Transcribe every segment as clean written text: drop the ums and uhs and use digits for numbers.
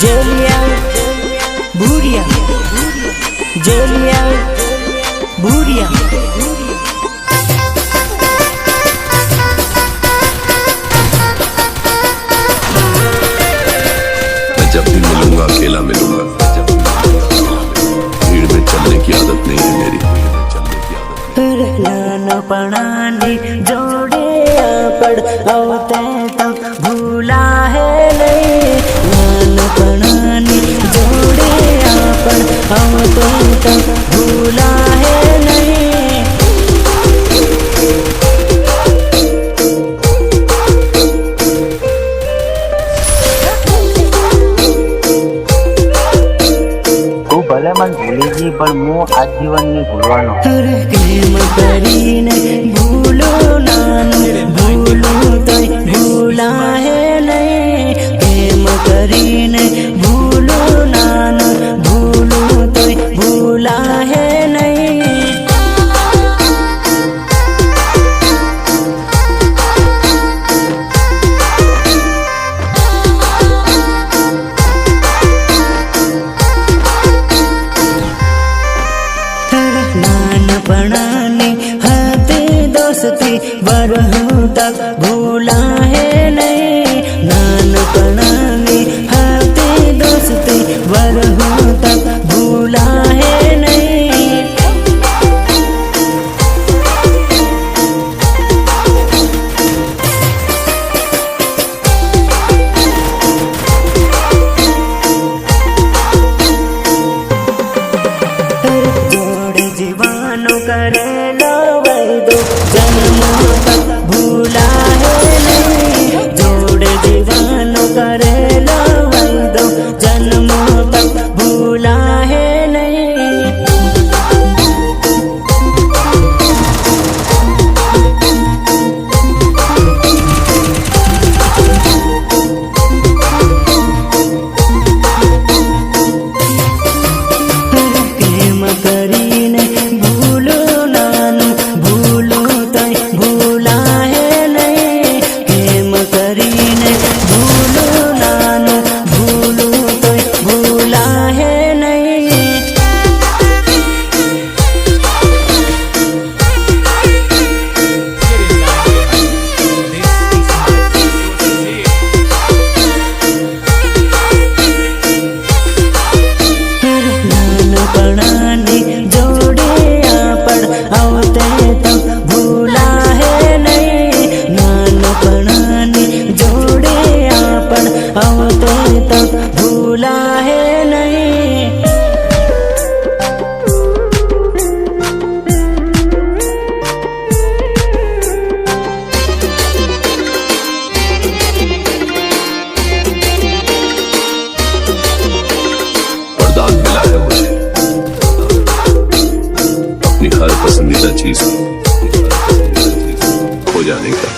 जोलिया भूरिया जोलिया भूरिया मैं जब भी मिलूंगा अकेला मिलूंगा। भीड़ में चलने की आदत नहीं है मेरी। नानपणाने जोड़े पड़ आवते तक भूला है नहीं। नानपणाने जोड़े पड़ आवते तक भूला है नहीं। भले मन भूली जी पर मु आजीवन नहीं भूलवानो। प्रेम करीने भूलो नानु भूलो तो भूला है नहीं। प्रेम करीने भूलो नानु भूलो तो भूला है नहीं। नानपणाने हाथे दोस्ती बरहूं तक भूला है नहीं। नानपणाने हाथे दोस्ती बरहूं तक भूला है नहीं। जीवानो करे दो जन्मों तक भूला है नहीं। जोड़ जीवानो करे दो जन्मों तक भूला है नहीं। प्रेम करीने भूलो नानु भूलो तो भूला है नहीं। प्रेम करीने भूलो नानु भूलो तो भूला है नहीं। नानपणाने जोड़े पड़ आवते तक भूला है नहीं। नानपणाने जोड़े पड़ आवते तक भूला है नहीं। वरदान मिला है मुझे अपनी हर पसंदीदा चीज खो जाने का।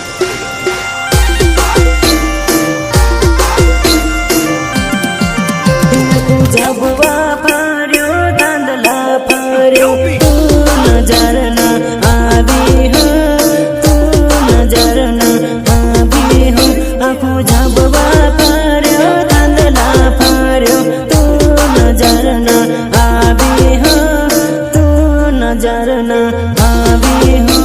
जब वापर्यो धांधला फर्यो तू नजर न आवी हो। तू नजर न आवी हो। आँखों जब वापर्यो धांधला फर्यो तू नजर न आवी हो। तू नजर न आवी हो।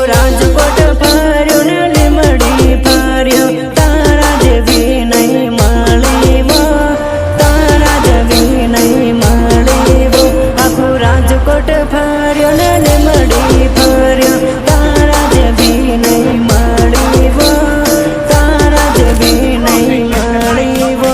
राजकोट फर्यो ने લીમડી ફર્યો તારા જેવી નહીં મળી વો। તારા જેવી નહીં મળી વો। આખું રાજકોટ ફર્યો ને લીમડી ફર્યો તારા જેવી નહીં મળી વો। તારા જેવી નહીં મળી વો।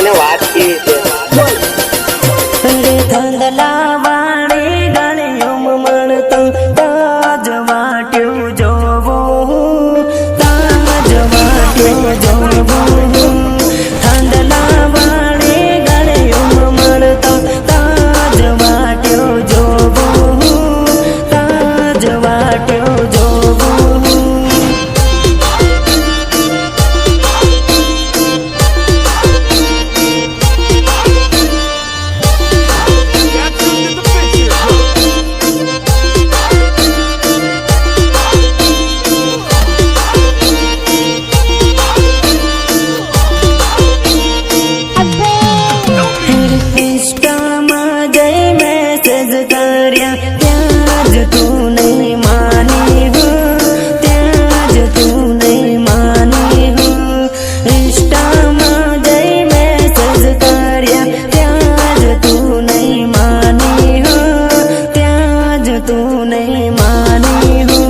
અને વાત કેવી છે રે ધંધલા વાળી ગણ્યું મળતો તાજ વાટ્યું જોવું તાજ વાટ્યું જોવું ધંધલા વાળી ગણ્યું મળતો તાજ વાટ્યું જોવું તાજ વાટ્યું જોવું ઇન્સ્ટામાં જઈ મેસેજ કર્યા ત્યાં જ તું નહીં માની હું ત્યાં જ તું નહીં માની હું ઇન્સ્ટામાં જઈ મેસેજ કર્યા ત્યાં જ તું નહીં માની હું ત્યાં જ તું નહીં માની હું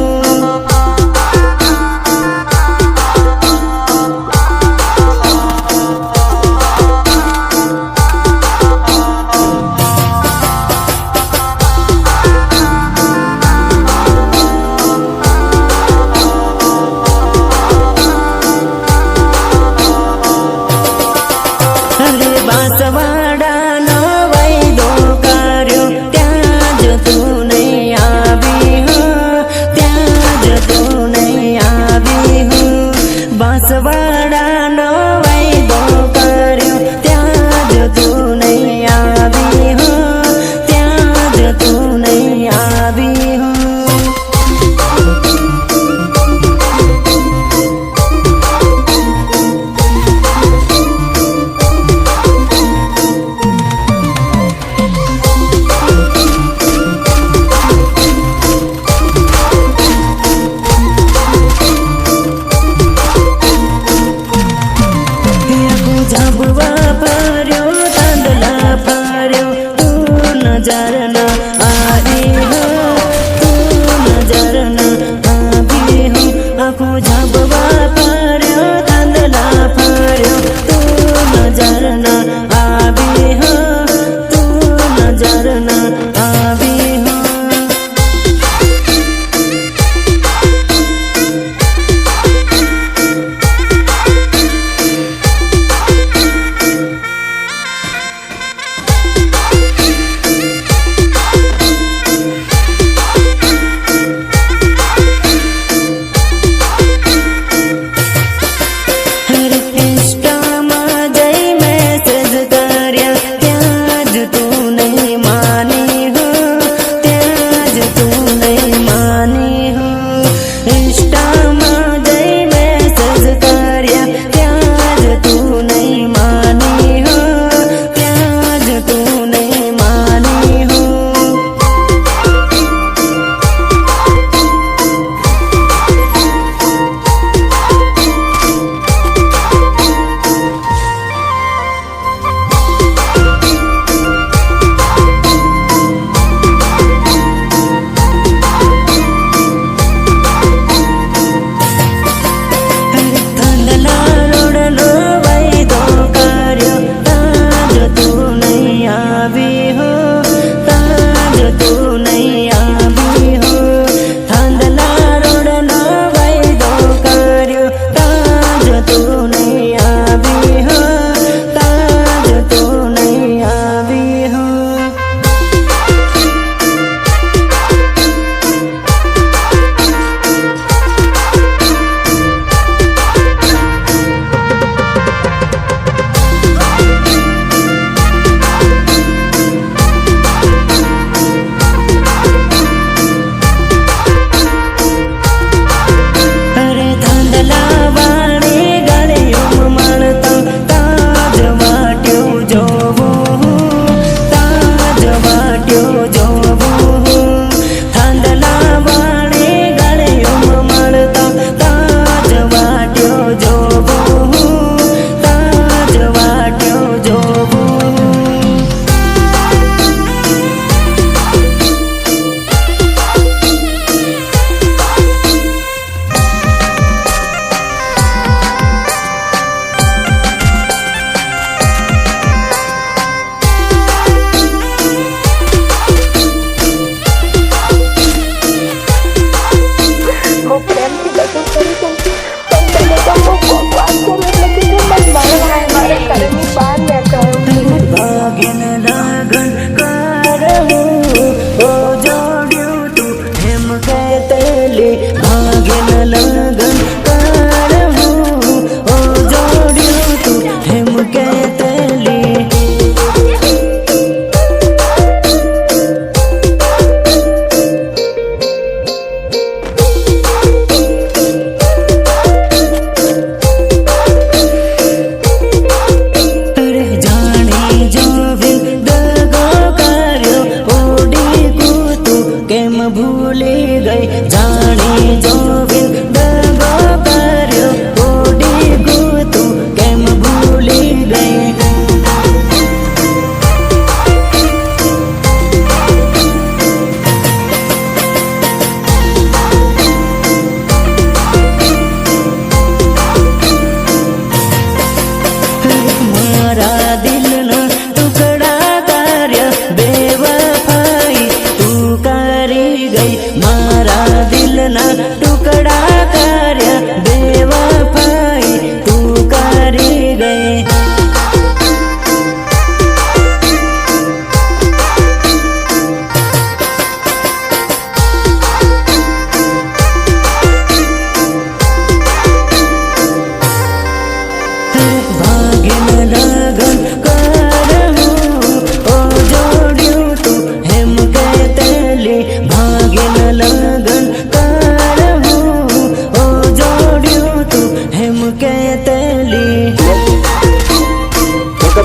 અરે બાંસવાડાનો વાયદો કર્યો ત્યાં જ તું નહીં આવી હું ત્યાં જ તું નહીં આવી હું બાંસવાડાનો વાયદો કર્યો ત્યાં જ તું નહીં આવી હું ત્યાં જ તું નહીં આવી હું ઝાબવા ફર્યો તાંડલા ફર્યો તું નજર ના આવી હો તું નજર ના આવી હો આખું ઝાબવા ફર્યો તાંડલા ફર્યો તું નજર ના આવી હો તું નજર ના આવી હો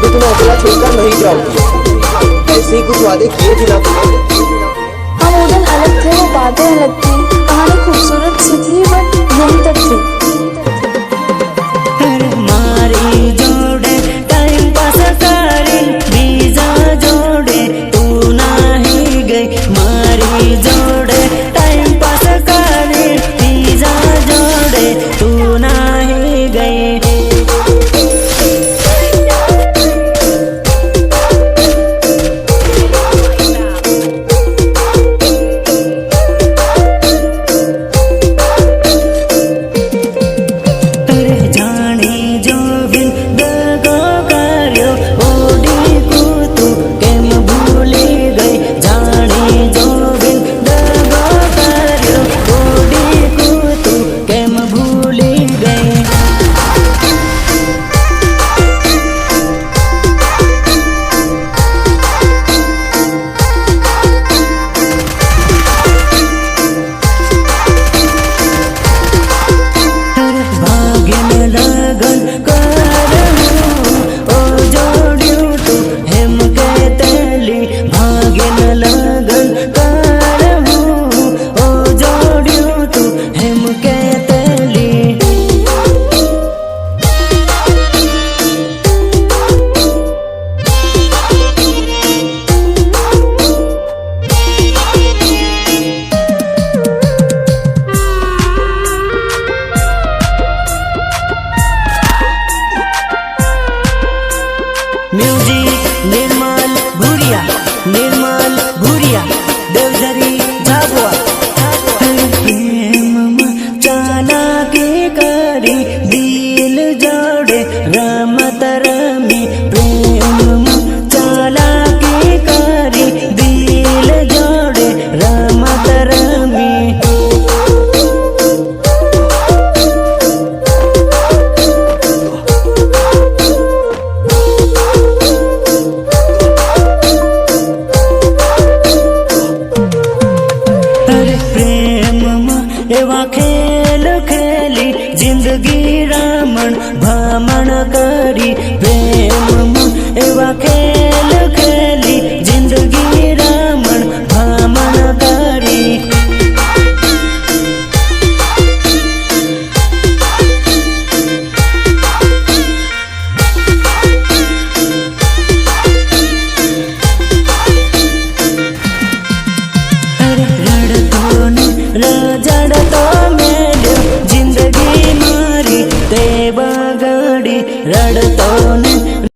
तो तुम अकेला छोड़कर नहीं जाओगी। ऐसे ही कुछ वादे किए थे ना तुमने। हम उधर अलग थे, वो बातें अलग थी, कहानी खूबसूरत सी थी बट यहीं तक थी। मारी जोड़े टाइम पास करे वीजा जोड़े तू नाही गई। मारी जोड़े टाइम पास करे वीजा जोड़े तू नाही गई। म्यूजिक निर्मल भूरिया देवझरी झाबुआ। प्रेम चाला के करी दिल जोड़े रमत रमी। प्रेम चाला के करी दिल जोड़े रमत रमी। एवा खेल खेली जिंदगी रामण भामण करी। प्रेम एवा खेल